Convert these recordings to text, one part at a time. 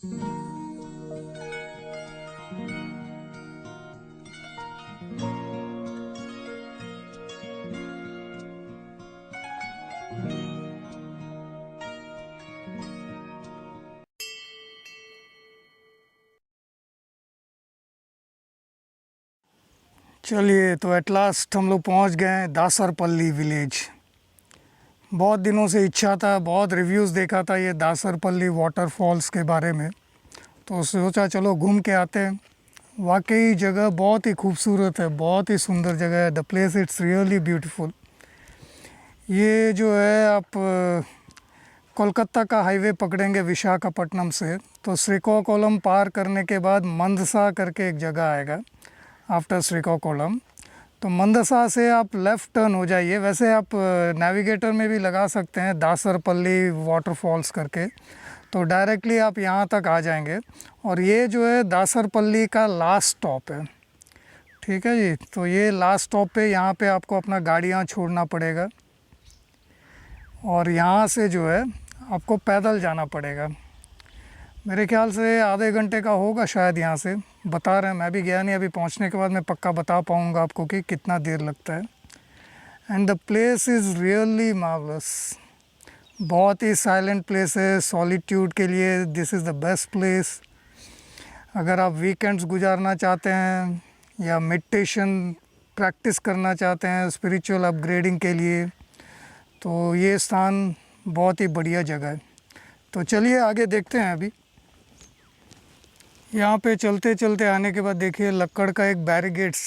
चलिए, तो at last हम लोग पहुंच गए हैं दासरपल्ली विलेज। बहुत दिनों से इच्छा था, बहुत रिव्यूज़ देखा था ये दासरपल्ली वाटरफॉल्स के बारे में, तो सोचा चलो घूम के आते हैं। वाकई जगह बहुत ही खूबसूरत है, बहुत ही सुंदर जगह है। The place it's really beautiful. ये जो है आप कोलकाता का हाईवे पकड़ेंगे विशाखापट्टनम से, तो श्रीकाकुलम पार करने के बाद मंदसा करके एक जगह आएगा आफ्टर श्रीकाकुलम। तो मंदसा से आप लेफ़्ट टर्न हो जाइए। वैसे आप नेविगेटर में भी लगा सकते हैं दासरपल्ली वाटरफॉल्स करके, तो डायरेक्टली आप यहाँ तक आ जाएंगे। और ये जो है दासरपल्ली का लास्ट स्टॉप है, ठीक है जी। तो ये लास्ट स्टॉप पे यहाँ पे आपको अपना गाड़ियाँ छोड़ना पड़ेगा और यहाँ से जो है आपको पैदल जाना पड़ेगा। मेरे ख्याल से आधे घंटे का होगा शायद, यहाँ से बता रहे हैं। मैं भी गया नहीं, अभी पहुँचने के बाद मैं पक्का बता पाऊँगा आपको कि कितना देर लगता है। And the place is really marvellous. बहुत ही साइलेंट प्लेस है, सॉलिट्यूड के लिए this is the best place. अगर आप वीकेंड्स गुजारना चाहते हैं या मेडिटेशन प्रैक्टिस करना चाहते हैं स्पिरिचुअल अपग्रेडिंग के लिए, तो ये स्थान बहुत ही बढ़िया जगह है। तो चलिए आगे देखते हैं। अभी यहाँ पे चलते चलते आने के बाद देखिए लक्कड़ का एक बैरिगेड्स,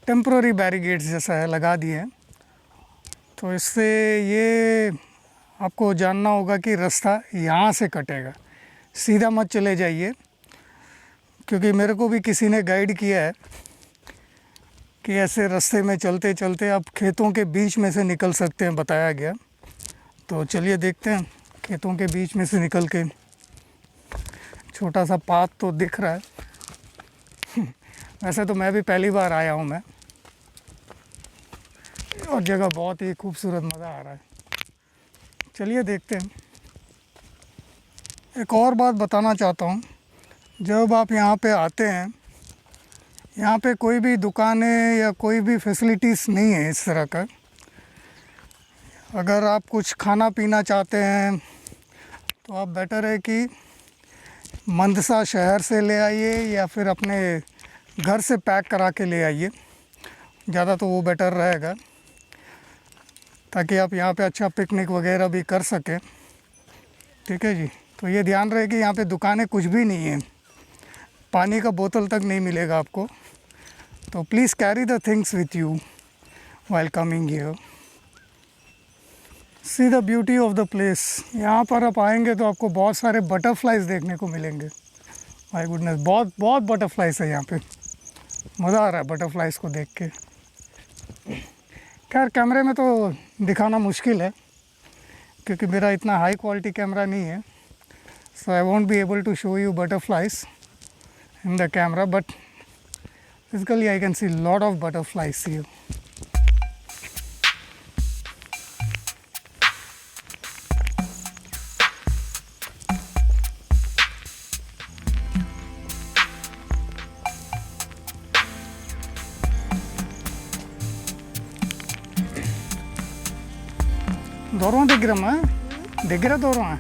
टेम्प्रोरी बैरिगेड्स जैसा है, लगा दिए हैं। तो इससे ये आपको जानना होगा कि रास्ता यहाँ से कटेगा, सीधा मत चले जाइए, क्योंकि मेरे को भी किसी ने गाइड किया है कि ऐसे रास्ते में चलते चलते आप खेतों के बीच में से निकल सकते हैं, बताया गया। तो चलिए देखते हैं। खेतों के बीच में से निकल के छोटा सा पाथ तो दिख रहा है। वैसे तो मैं भी पहली बार आया हूँ मैं, और जगह बहुत ही खूबसूरत, मज़ा आ रहा है। चलिए देखते हैं। एक और बात बताना चाहता हूँ, जब आप यहाँ पे आते हैं, यहाँ पे कोई भी दुकानें या कोई भी फैसिलिटीज़ नहीं है इस तरह का। अगर आप कुछ खाना पीना चाहते हैं तो आप बेटर है कि मंदसा शहर से ले आइए या फिर अपने घर से पैक करा के ले आइए, ज़्यादा तो वो बेटर रहेगा, ताकि आप यहाँ पे अच्छा पिकनिक वगैरह भी कर सकें, ठीक है जी। तो ये ध्यान रहे कि यहाँ पे दुकानें कुछ भी नहीं हैं, पानी का बोतल तक नहीं मिलेगा आपको। तो please carry the things with you while coming here. See the beauty of the place. यहाँ पर आप आएंगे तो आपको बहुत सारे बटरफ्लाइज देखने को मिलेंगे। माय गुडनेस, बहुत बहुत बटरफ्लाइज है यहाँ पे। मज़ा आ रहा है बटरफ्लाइज को देख के। खैर कैमरे में तो दिखाना मुश्किल है, क्योंकि मेरा इतना हाई क्वालिटी कैमरा नहीं है, so I won't be able to show you butterflies in the camera, but physically I can see lot of butterflies here. దూరం దగ్గరమ్మా, దగ్గర దూరమా?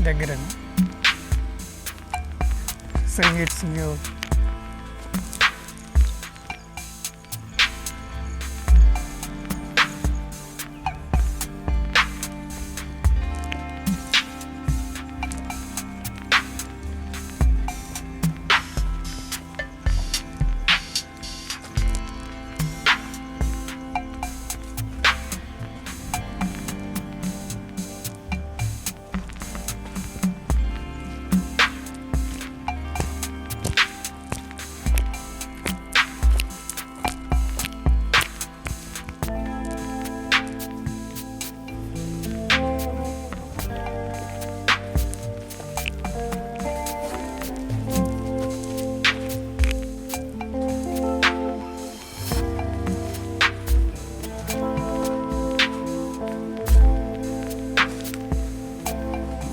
దగ్గర. Saying it's near.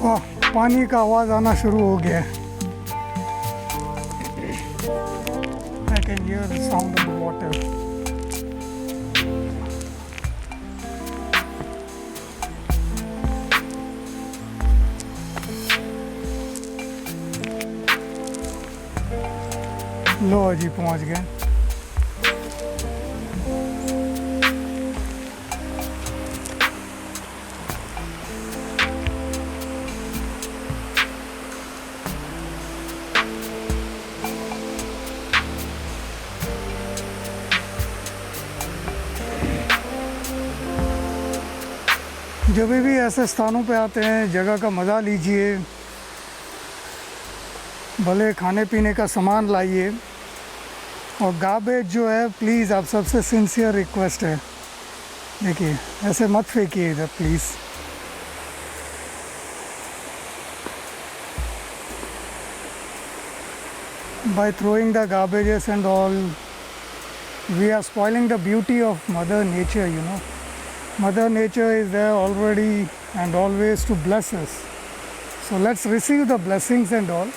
Oh. पानी का आवाज़ आना शुरू हो गया है। I can hear the sound of the water. लो जी पहुंच गए। जब भी ऐसे स्थानों पे आते हैं जगह का मज़ा लीजिए, भले खाने पीने का सामान लाइए, और गार्बेज जो है प्लीज़ आप सबसे सिंसियर रिक्वेस्ट है, देखिए ऐसे मत फेंकिए इधर please. By throwing the garbages and all, we are spoiling the beauty of Mother Nature, you know. Mother Nature is there already and always to bless us. So let's receive the blessings and all.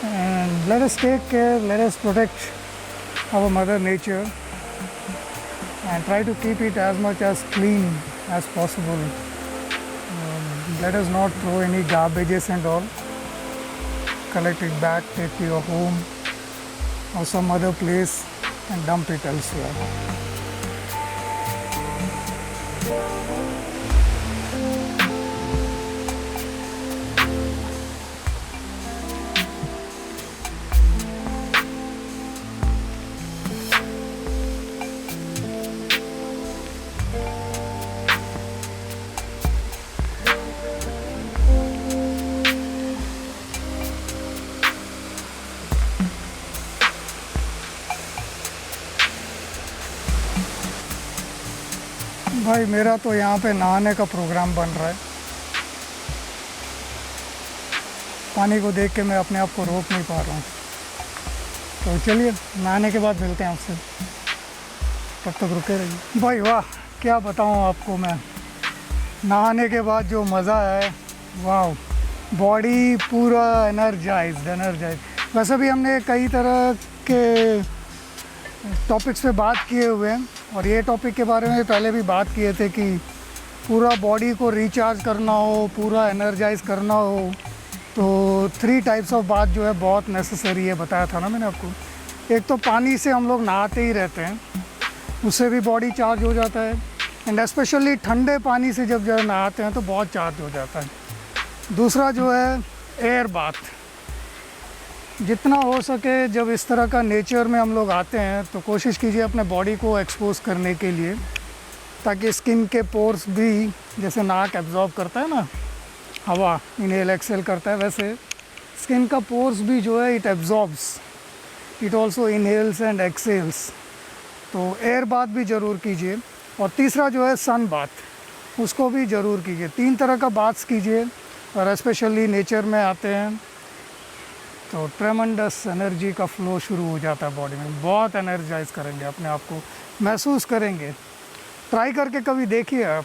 And let us take care, let us protect our Mother Nature and try to keep it as much as clean as possible. Let us not throw any garbages and all. Collect it back, take to your home or some other place and dump it elsewhere. भाई मेरा तो यहाँ पे नहाने का programme बन रहा है। पानी को देख के मैं अपने आप को रोक नहीं पा रहा हूँ। तो चलिए नहाने के बाद मिलते हैं आपसे, तब तक रुके रहिए। भाई वाह, क्या बताऊँ आपको मैं, नहाने के बाद जो मज़ा है, वाह, बॉडी पूरा एनर्जाइज। वैसे भी हमने कई तरह के टॉपिक्स पे बात किए हुए हैं और ये टॉपिक के बारे में पहले भी बात किए थे कि पूरा बॉडी को रिचार्ज करना हो, पूरा एनर्जाइज करना हो, तो 3 टाइप्स ऑफ बात जो है बहुत नेसेसरी है, बताया था ना मैंने आपको। एक तो पानी से हम लोग नहाते ही रहते हैं, उससे भी बॉडी चार्ज हो जाता है, एंड स्पेशली ठंडे पानी से जब नहाते हैं तो बहुत चार्ज हो जाता है। दूसरा जो है एयर बाथ, जितना हो सके जब इस तरह का नेचर में हम लोग आते हैं तो कोशिश कीजिए अपने बॉडी को एक्सपोज करने के लिए, ताकि स्किन के पोर्स भी, जैसे नाक एब्जॉर्ब करता है ना हवा, इनहेल एक्सेल करता है, वैसे स्किन का पोर्स भी जो है it absorbs, it also inhales and exhales. तो एयर बाथ भी ज़रूर कीजिए। और तीसरा जो है सन बाथ, उसको भी ज़रूर कीजिए। 3 तरह का बाथ्स कीजिए, और स्पेशली नेचर में आते हैं तो ट्रेमेंडस एनर्जी का फ्लो शुरू हो जाता है बॉडी में, बहुत एनर्जाइज करेंगे अपने आप को, महसूस करेंगे। ट्राई करके कभी देखिए आप।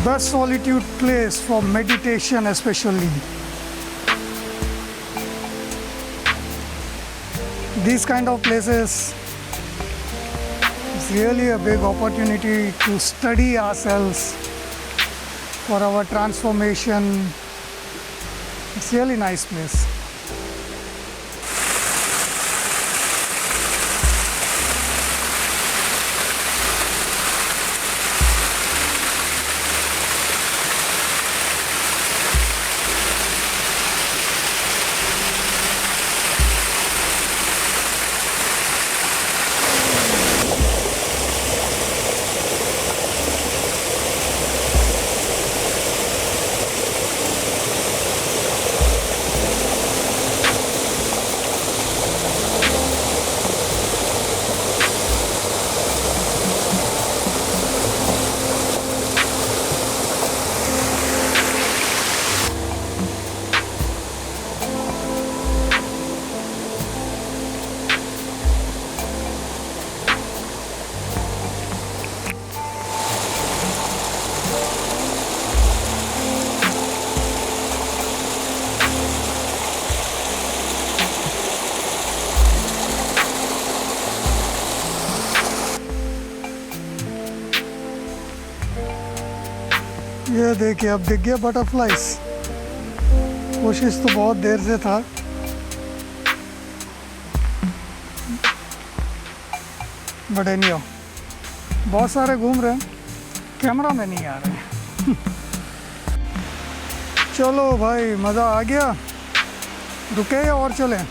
best solitude place for meditation especially. These kind of places is really a big opportunity to study ourselves for our transformation. It's really nice place. ये देखिए, अब दिख गया बटरफ्लाइज। कोशिश तो बहुत देर से था। बट एनीहाउ बहुत सारे घूम रहे हैं, कैमरा में नहीं आ रहे हैं। चलो भाई, मज़ा आ गया। रुके या और चलें?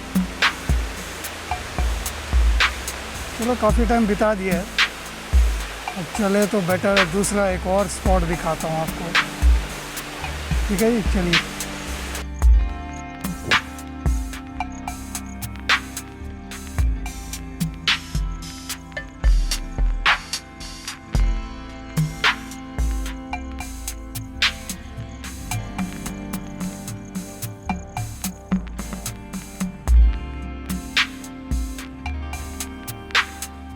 चलो, काफ़ी टाइम बिता दिया है, अब चले तो बेटर है। दूसरा एक और स्पॉट दिखाता हूँ आपको, ठीक है जी? चलिए।